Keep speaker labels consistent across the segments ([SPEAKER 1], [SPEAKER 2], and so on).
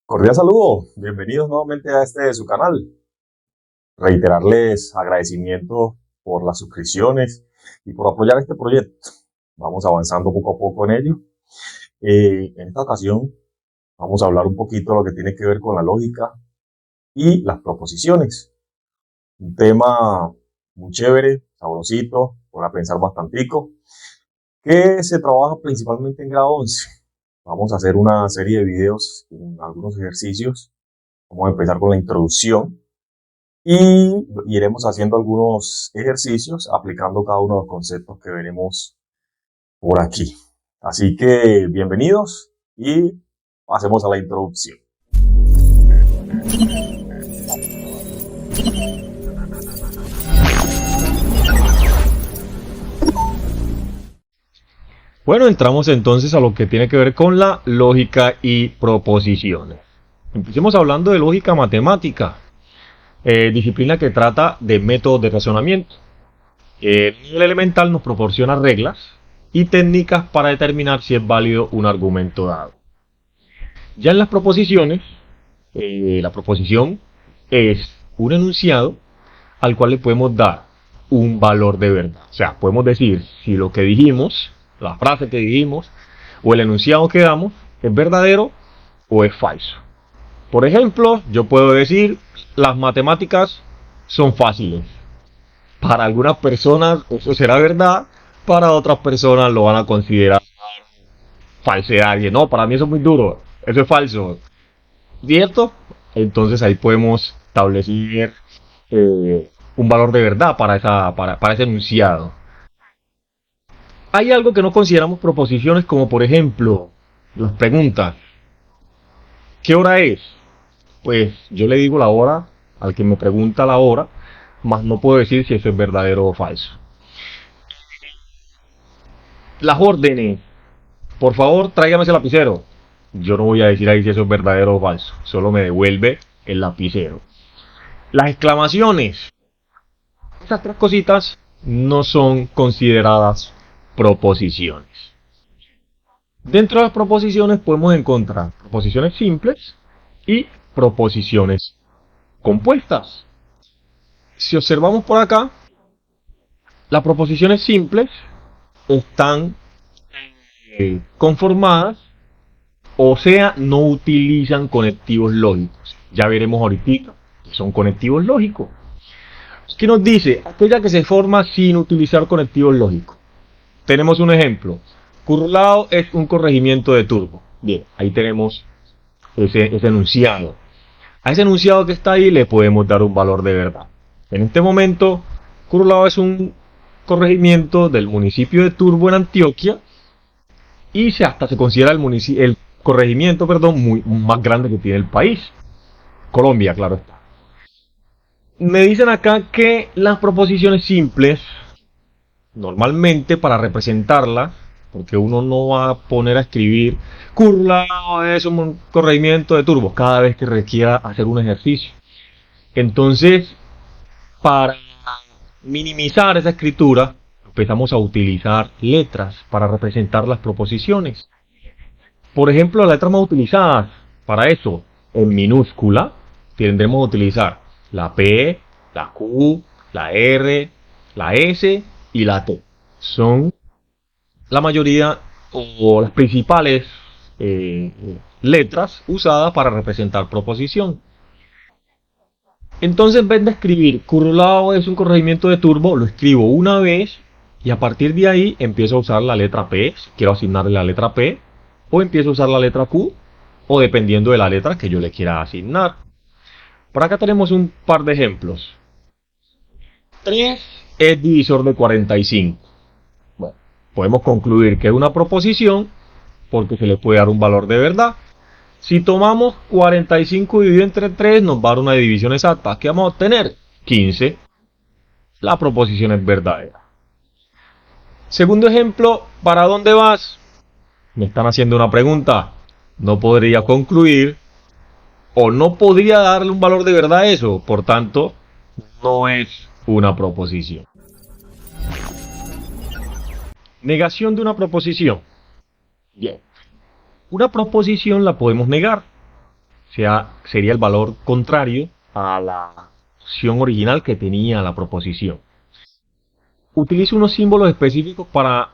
[SPEAKER 1] Cordial saludo, bienvenidos nuevamente a este de su canal. Reiterarles agradecimiento por las suscripciones y por apoyar este proyecto. Vamos avanzando poco a poco en ello. En esta ocasión vamos a hablar un poquito de lo que tiene que ver con la lógica y las proposiciones. Un tema muy chévere, sabrosito, para pensar bastantico, que se trabaja principalmente en grado 11. Vamos a hacer una serie de videos con algunos ejercicios. Vamos a empezar con la introducción y iremos haciendo algunos ejercicios aplicando cada uno de los conceptos que veremos por aquí. Así que bienvenidos y pasemos a la introducción.
[SPEAKER 2] Bueno, entramos entonces a lo que tiene que ver con la lógica y proposiciones. Empecemos hablando de lógica matemática, disciplina que trata de métodos de razonamiento. El nivel elemental nos proporciona reglas y técnicas para determinar si es válido un argumento dado. Ya en las proposiciones, la proposición es un enunciado al cual le podemos dar un valor de verdad. O sea, podemos decir si lo que dijimos, la frase que dijimos o el enunciado que damos es verdadero o es falso. Por ejemplo, yo puedo decir las matemáticas son fáciles. Para algunas personas eso será verdad, para otras personas lo van a considerar falsedad. Y no, para mí eso es muy duro, eso es falso. ¿Cierto? Entonces ahí podemos establecer un valor de verdad para ese enunciado. Hay algo que no consideramos proposiciones, como por ejemplo las preguntas. ¿Qué hora es? Pues yo le digo la hora al que me pregunta la hora, mas no puedo decir si eso es verdadero o falso. Las órdenes. Por favor, tráigame ese lapicero. Yo no voy a decir ahí si eso es verdadero o falso. Solo me devuelve el lapicero. Las exclamaciones. Estas tres cositas no son consideradas proposiciones. Dentro de las proposiciones podemos encontrar proposiciones simples y proposiciones compuestas. Si observamos por acá, las proposiciones simples están conformadas, o sea, no utilizan conectivos lógicos. Ya veremos ahorita que son conectivos lógicos. ¿Qué nos dice? Aquella que se forma sin utilizar conectivos lógicos. Tenemos un ejemplo. Curlao es un corregimiento de turbo. Bien, ahí tenemos ese enunciado. A ese enunciado que está ahí le podemos dar un valor de verdad. En este momento, Curlao es un corregimiento del municipio de Turbo en Antioquia y hasta se considera el corregimiento más grande que tiene el país. Colombia, claro está. Me dicen acá que las proposiciones simples, normalmente para representarlas, porque uno no va a poner a escribir Curlao es un corregimiento de turbos cada vez que requiera hacer un ejercicio. Entonces, para minimizar esa escritura, empezamos a utilizar letras para representar las proposiciones. Por ejemplo, las letras más utilizadas para eso, en minúscula, tendremos que utilizar la P, la Q, la R, la S y la T. Son la mayoría o las principales letras usadas para representar proposición. Entonces, en vez de escribir Curlao es un corregimiento de turbo, lo escribo una vez y a partir de ahí empiezo a usar la letra P, si quiero asignarle la letra P, o empiezo a usar la letra Q, o dependiendo de la letra que yo le quiera asignar. Por acá tenemos un par de ejemplos. 3 es divisor de 45. Bueno, podemos concluir que es una proposición porque se le puede dar un valor de verdad. Si tomamos 45 dividido entre 3 nos va a dar una división exacta. ¿Qué vamos a obtener? 15. La proposición es verdadera. Segundo ejemplo, ¿para dónde vas? Me están haciendo una pregunta. No podría concluir o no podría darle un valor de verdad a eso. Por tanto, no es una proposición. Negación de una proposición. Bien. Una proposición la podemos negar. sería el valor contrario a la opción original que tenía la proposición. Utilizo unos símbolos específicos para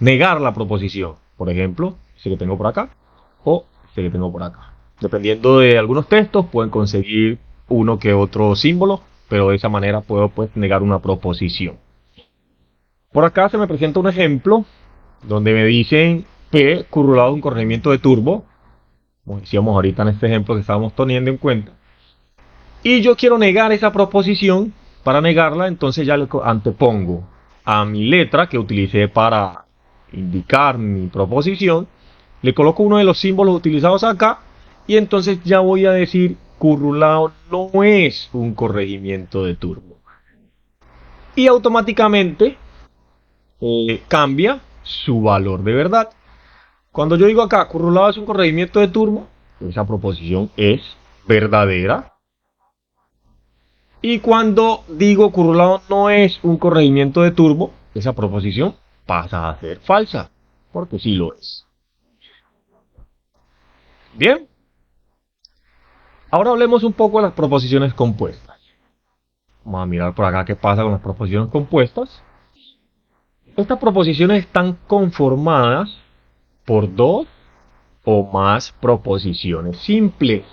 [SPEAKER 2] negar la proposición. Por ejemplo, este que tengo por acá o este que tengo por acá. Dependiendo de algunos textos, pueden conseguir uno que otro símbolo, pero de esa manera puedo pues negar una proposición. Por acá se me presenta un ejemplo donde me dicen P correlado a un corregimiento de turbo, como decíamos ahorita en este ejemplo que estábamos teniendo en cuenta, y yo quiero negar esa proposición. Para negarla, entonces ya le antepongo a mi letra que utilicé para indicar mi proposición, le coloco uno de los símbolos utilizados acá, y entonces ya voy a decir correlado no es un corregimiento de turbo, y automáticamente cambia su valor de verdad. Cuando yo digo acá correlado es un corregimiento de turbo, esa proposición es verdadera. Y cuando digo correlado no es un corregimiento de turbo, esa proposición pasa a ser falsa, porque sí lo es. Bien. Ahora hablemos un poco de las proposiciones compuestas. Vamos a mirar por acá qué pasa con las proposiciones compuestas. Estas proposiciones están conformadas por dos o más proposiciones simples.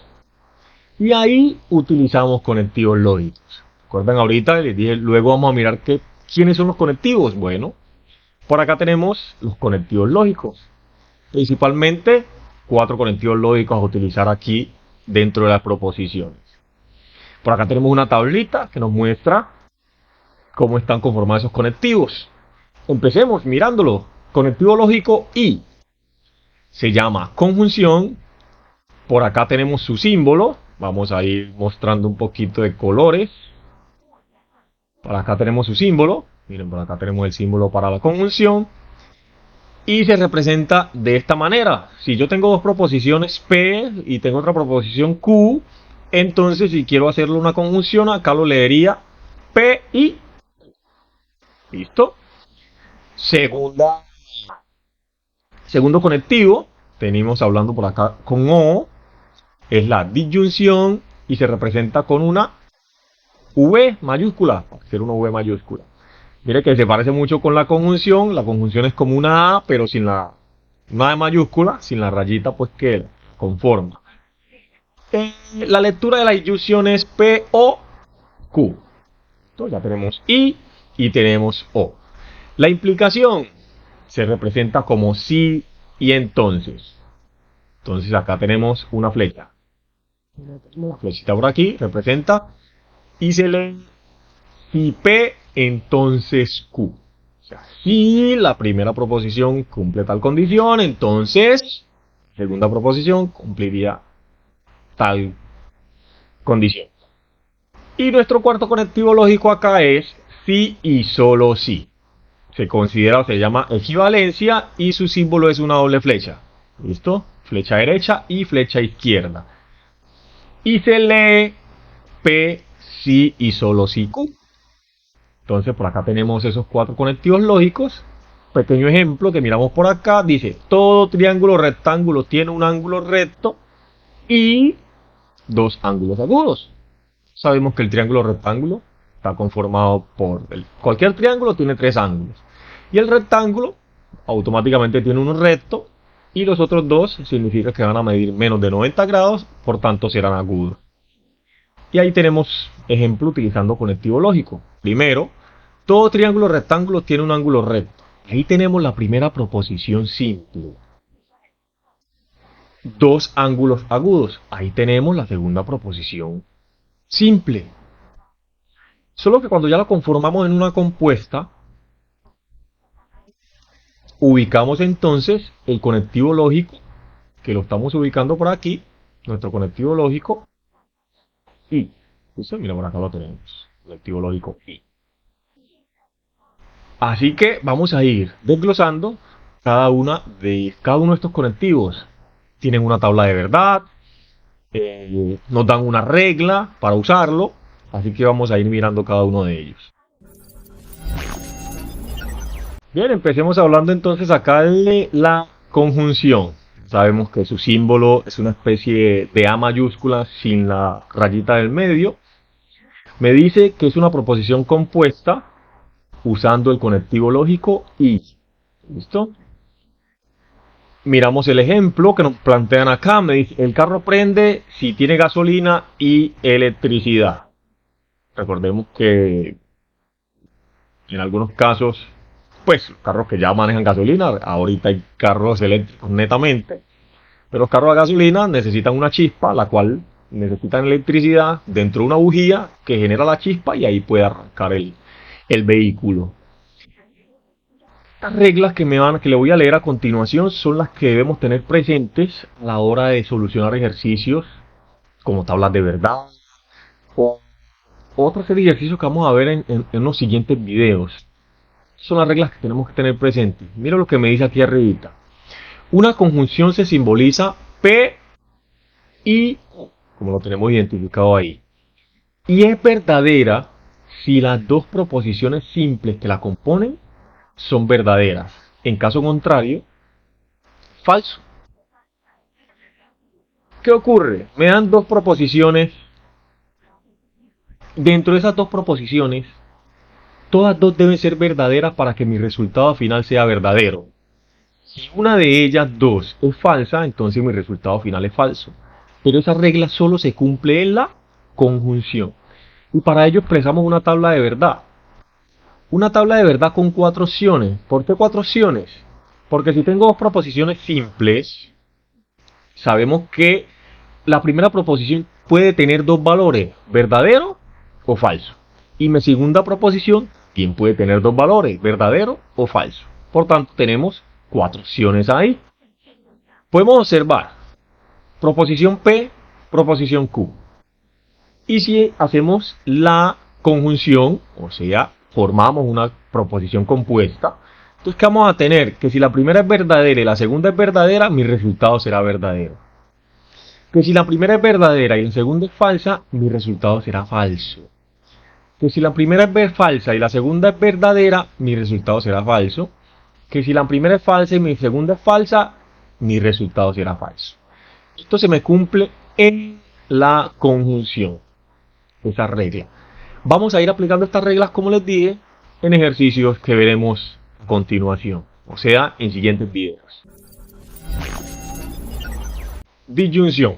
[SPEAKER 2] Y ahí utilizamos conectivos lógicos. ¿Recuerdan ahorita? Les dije, luego vamos a mirar quiénes son los conectivos. Bueno, por acá tenemos los conectivos lógicos. Principalmente 4 conectivos lógicos a utilizar aquí dentro de las proposiciones. Por acá tenemos una tablita que nos muestra cómo están conformados esos conectivos. Empecemos mirándolo. Conectivo lógico I se llama conjunción. Por acá tenemos su símbolo. Vamos a ir mostrando un poquito de colores. Por acá tenemos su símbolo. Miren, por acá tenemos el símbolo para la conjunción. Y se representa de esta manera. Si yo tengo dos proposiciones P y tengo otra proposición Q, entonces si quiero hacerle una conjunción, acá lo leería P y... ¿Listo? Segundo conectivo, tenemos hablando por acá con O, es la disyunción y se representa con una V mayúscula, para hacer una V mayúscula. Mire que se parece mucho con la conjunción es como una A, pero sin una A mayúscula, sin la rayita pues que conforma. La lectura de la disyunción es P, O, Q. Entonces ya tenemos I y tenemos O. La implicación se representa como si y entonces. Entonces acá tenemos una flecha. La flechita por aquí representa y se lee si P, entonces Q. O sea, si la primera proposición cumple tal condición, entonces la segunda proposición cumpliría tal condición. Y nuestro cuarto conectivo lógico acá es si y solo si. Se considera o se llama equivalencia y su símbolo es una doble flecha. ¿Listo? Flecha derecha y flecha izquierda. Y se lee P, si y solo si Q. Entonces por acá tenemos esos 4 conectivos lógicos. Pequeño ejemplo que miramos por acá. Dice, todo triángulo rectángulo tiene un ángulo recto y 2 ángulos agudos. Sabemos que el triángulo rectángulo está conformado por... cualquier triángulo tiene 3 ángulos. Y el rectángulo automáticamente tiene uno recto. Y los otros 2 significa que van a medir menos de 90 grados. Por tanto serán agudos. Y ahí tenemos ejemplo utilizando conectivo lógico. Primero, todo triángulo rectángulo tiene un ángulo recto. Ahí tenemos la primera proposición simple. 2 ángulos agudos. Ahí tenemos la segunda proposición simple. Solo que cuando ya la conformamos en una compuesta, ubicamos entonces el conectivo lógico, que lo estamos ubicando por aquí, nuestro conectivo lógico I. ¿Listo? Mira, por acá lo tenemos. Conectivo lógico I. Así que vamos a ir desglosando cada uno de estos conectivos. Tienen una tabla de verdad, nos dan una regla para usarlo, así que vamos a ir mirando cada uno de ellos. Bien, empecemos hablando entonces acá de la conjunción. Sabemos que su símbolo es una especie de A mayúscula sin la rayita del medio. Me dice que es una proposición compuesta usando el conectivo lógico y. ¿Listo? Miramos el ejemplo que nos plantean acá. Me dice, el carro prende si tiene gasolina y electricidad. Recordemos que en algunos casos, pues carros que ya manejan gasolina, ahorita hay carros eléctricos netamente, pero los carros a gasolina necesitan una chispa, la cual necesitan electricidad dentro de una bujía que genera la chispa y ahí puede arrancar el vehículo. Estas reglas que le voy a leer a continuación son las que debemos tener presentes a la hora de solucionar ejercicios como tablas de verdad o otra serie de ejercicios que vamos a ver en los siguientes videos. Son las reglas que tenemos que tener presentes. Mira lo que me dice aquí arribita. Una conjunción se simboliza P y O, como lo tenemos identificado ahí. Y es verdadera si las dos proposiciones simples que la componen son verdaderas. En caso contrario, falso. ¿Qué ocurre? Me dan dos proposiciones. Dentro de esas dos proposiciones, todas dos deben ser verdaderas para que mi resultado final sea verdadero. Si una de ellas dos es falsa, entonces mi resultado final es falso. Pero esa regla solo se cumple en la conjunción. Y para ello expresamos una tabla de verdad. Una tabla de verdad con 4 opciones. ¿Por qué 4 opciones? Porque si tengo dos proposiciones simples, sabemos que la primera proposición puede tener dos valores, verdadero o falso. Y mi segunda proposición bien puede tener dos valores, verdadero o falso. Por tanto, tenemos 4 opciones ahí. Podemos observar proposición P, proposición Q. Y si hacemos la conjunción, o sea, formamos una proposición compuesta, entonces ¿qué vamos a tener? Que si la primera es verdadera y la segunda es verdadera, mi resultado será verdadero. Que si la primera es verdadera y la segunda es falsa, mi resultado será falso. Que si la primera es falsa y la segunda es verdadera, mi resultado será falso. Que si la primera es falsa y mi segunda es falsa, mi resultado será falso. Esto se me cumple en la conjunción, esa regla. Vamos a ir aplicando estas reglas, como les dije, en ejercicios que veremos a continuación, o sea, en siguientes videos. Disyunción.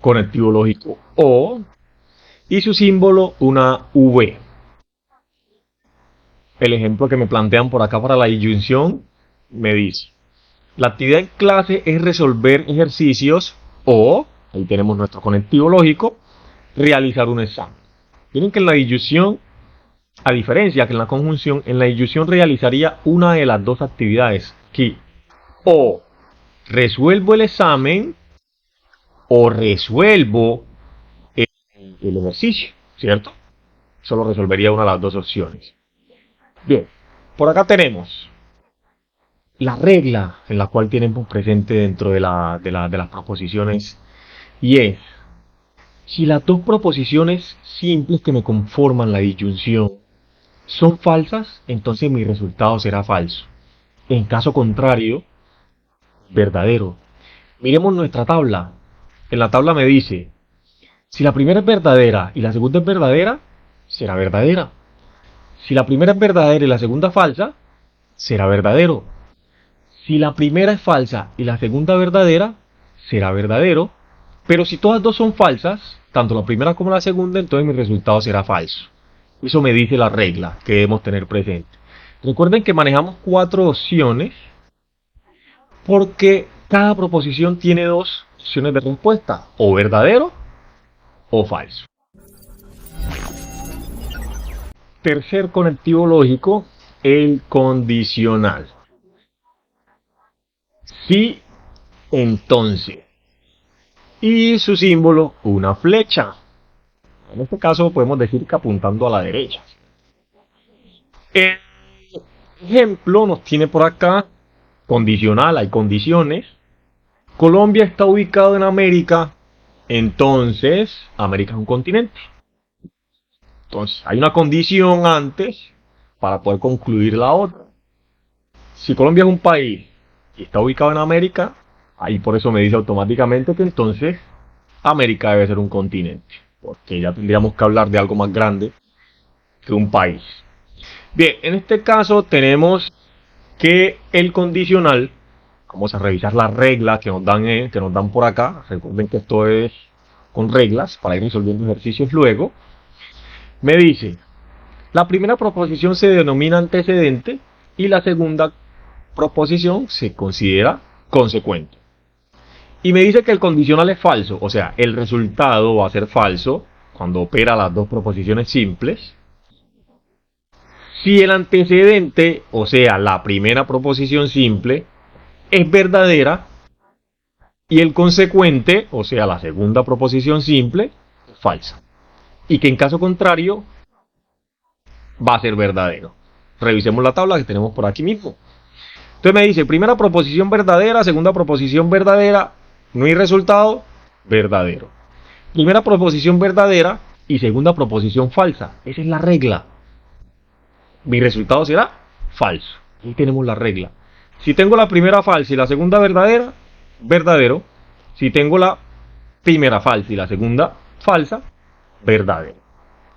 [SPEAKER 2] Conectivo lógico O y su símbolo una V. El ejemplo que me plantean por acá para la disyunción me dice: la actividad en clase es resolver ejercicios o, ahí tenemos nuestro conectivo lógico, realizar un examen. Miren que en la disyunción, a diferencia que en la conjunción, en la disyunción realizaría una de las dos actividades. Aquí, o resuelvo el examen o resuelvo el ejercicio, ¿cierto? Solo resolvería una de las dos opciones. Bien, por acá tenemos la regla en la cual tenemos presente dentro de las proposiciones, y es: si las dos proposiciones simples que me conforman la disyunción son falsas, entonces mi resultado será falso. En caso contrario, verdadero. Miremos nuestra tabla. En la tabla me dice: si la primera es verdadera y la segunda es verdadera, será verdadera. Si la primera es verdadera y la segunda falsa, será verdadero. Si la primera es falsa y la segunda verdadera, será verdadero. Pero si todas dos son falsas, tanto la primera como la segunda, entonces mi resultado será falso. Eso me dice la regla que debemos tener presente. Recuerden que manejamos 4 opciones porque cada proposición tiene 2 opciones de respuesta: o verdadero o falso. Tercer conectivo lógico, el condicional. Sí, entonces. Y su símbolo, una flecha. En este caso podemos decir que apuntando a la derecha. El ejemplo nos tiene por acá condicional, hay condiciones. Colombia está ubicado en América, entonces América es un continente. Entonces hay una condición antes para poder concluir la otra. Si Colombia es un país y está ubicado en América, Ahí por eso me dice automáticamente que entonces América debe ser un continente, porque ya tendríamos que hablar de algo más grande que un país. Bien, en este caso tenemos que el condicional, vamos a revisar las reglas que nos dan por acá. Recuerden que esto es con reglas para ir resolviendo ejercicios luego. Me dice, la primera proposición se denomina antecedente y la segunda proposición se considera consecuente. Y me dice que el condicional es falso, o sea, el resultado va a ser falso cuando opera las dos proposiciones simples. Si el antecedente, o sea, la primera proposición simple, es verdadera y el consecuente, o sea, la segunda proposición simple, es falsa. Y que en caso contrario va a ser verdadero. Revisemos la tabla que tenemos por aquí mismo. Entonces me dice, primera proposición verdadera, segunda proposición verdadera, no hay resultado, verdadero. Primera proposición verdadera y segunda proposición falsa. Esa es la regla. Mi resultado será falso. Ahí tenemos la regla. Si tengo la primera falsa y la segunda verdadera, verdadero. Si tengo la primera falsa y la segunda falsa, verdadero.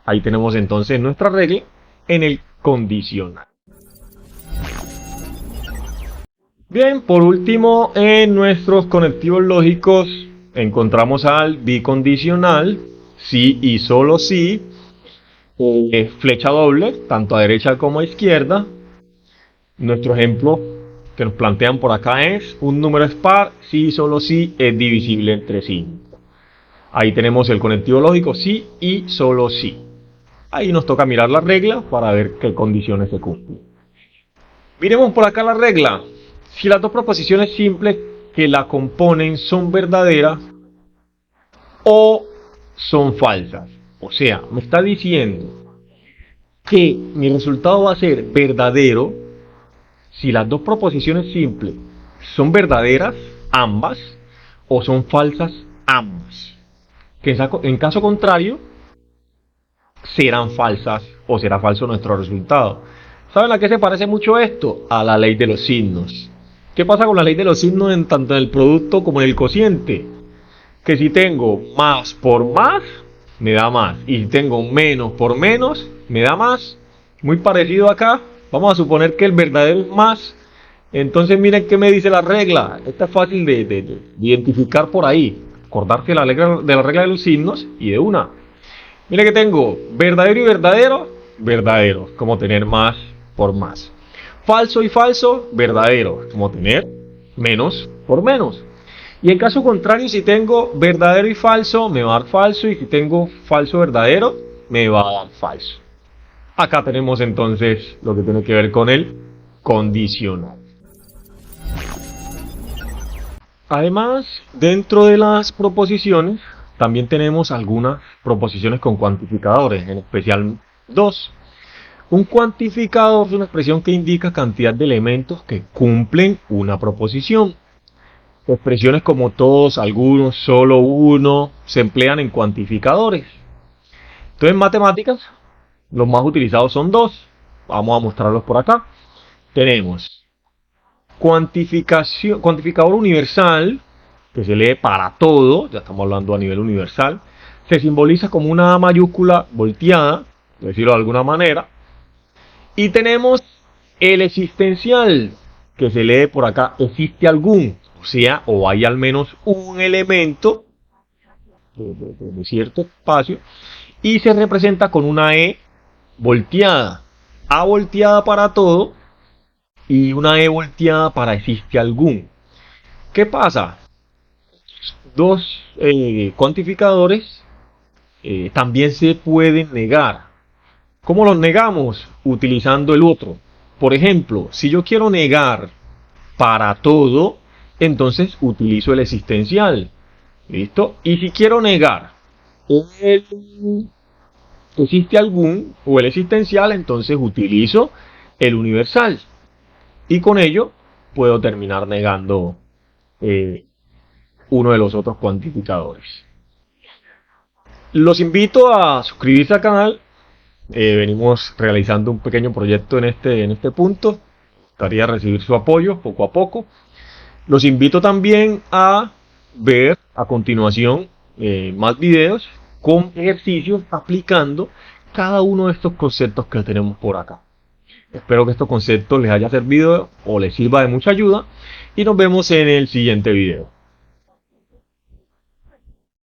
[SPEAKER 2] Ahí tenemos entonces nuestra regla en el condicional. Bien, por último, en nuestros conectivos lógicos encontramos al bicondicional, sí y solo sí, flecha doble, tanto a derecha como a izquierda. Nuestro ejemplo que nos plantean por acá es un número es par si y solo si es divisible entre 5. Ahí tenemos el conectivo lógico sí y solo sí. Ahí nos toca mirar la regla para ver qué condiciones se cumplen. Miremos por acá la regla. Si las dos proposiciones simples que la componen son verdaderas o son falsas. O sea, me está diciendo que mi resultado va a ser verdadero si las dos proposiciones simples son verdaderas, ambas, o son falsas, ambas. Que en caso contrario, serán falsas o será falso nuestro resultado. ¿Saben a qué se parece mucho esto? A la ley de los signos. ¿Qué pasa con la ley de los signos tanto en el producto como en el cociente? Que si tengo más por más, me da más. Y si tengo menos por menos, me da más. Muy parecido acá. Vamos a suponer que el verdadero es más. Entonces miren qué me dice la regla. Esta es fácil de identificar por ahí. Acordarse de la regla de los signos y de una. Miren que tengo verdadero y verdadero. Verdadero, como tener más por más. Falso y falso, verdadero, como tener menos por menos. Y en caso contrario, si tengo verdadero y falso, me va a dar falso. Y si tengo falso verdadero, me va a dar falso. Acá tenemos entonces lo que tiene que ver con el condicional. Además, dentro de las proposiciones, también tenemos algunas proposiciones con cuantificadores, en especial dos. Un cuantificador es una expresión que indica cantidad de elementos que cumplen una proposición. Expresiones como todos, algunos, solo uno, se emplean en cuantificadores. Entonces, en matemáticas, los más utilizados son dos. Vamos a mostrarlos por acá. Tenemos cuantificador universal, que se lee para todo, ya estamos hablando a nivel universal. Se simboliza como una A mayúscula volteada, por decirlo de alguna manera. Y tenemos el existencial, que se lee por acá, existe algún, o sea, o hay al menos un elemento de cierto espacio, y se representa con una E volteada. A volteada para todo y una E volteada para existe algún. ¿Qué pasa? Dos cuantificadores también se pueden negar. ¿Cómo los negamos? Utilizando el otro. Por ejemplo, si yo quiero negar para todo, entonces utilizo el existencial. ¿Listo? Y si quiero negar existe algún o el existencial, entonces utilizo el universal. Y con ello puedo terminar negando uno de los otros cuantificadores. Los invito a suscribirse al canal. Venimos realizando un pequeño proyecto en este punto. Me gustaría recibir su apoyo poco a poco. Los invito también a ver a continuación más videos con ejercicios aplicando cada uno de estos conceptos que tenemos por acá. Espero que estos conceptos les haya servido o les sirva de mucha ayuda y nos vemos en el siguiente video.